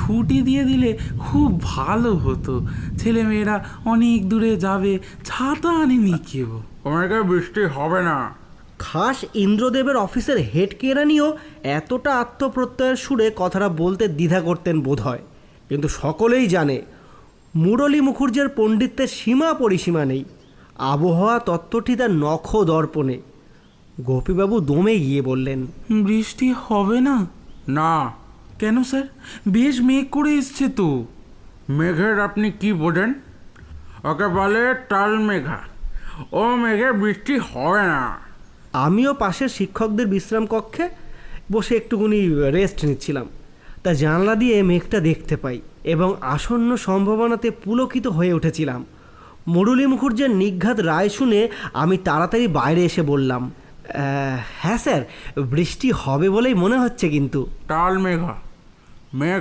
ছুটি দিয়ে দিলে খুব ভালো হতো। ছেলেমেয়েরা অনেক দূরে যাবে, ছাতা আনেনি কেউ। তোমাকে বৃষ্টি হবে না। খাস ইন্দ্রদেবের অফিসের হেড কেরানিও এতটা আত্মপ্রত্যয়ের সুরে কথাটা বলতে দ্বিধা করতেন বোধহয়, কিন্তু সকলেই জানে মুরলী মুখুর্জের পণ্ডিত্যের সীমা পরিসীমা নেই। আবহাওয়া তত্ত্বটি তার নখ দর্পণে। গোপীবাবু দমে গিয়ে বললেন, বৃষ্টি হবে না? না। কেন স্যার? বেশ মেঘ করে এসছে তো। মেঘের আপনি কি বোঝেন? ওকে বলে টাল মেঘা। ও মেঘে বৃষ্টি হবে না। আমিও পাশের শিক্ষকদের বিশ্রাম কক্ষে বসে একটুখানি রেস্ট নিচ্ছিলাম। তা জানলা দিয়ে মেঘটা দেখতে পাই এবং আসন্ন সম্ভাবনাতে পুলকিত হয়ে উঠেছিলাম। মুরলী মুখুর্জের নিঘাত রায় শুনে আমি তাড়াতাড়ি বাইরে এসে বললাম, হ্যাঁ স্যার, বৃষ্টি হবে বলেই মনে হচ্ছে। কিন্তু টাল মেঘা, মেঘ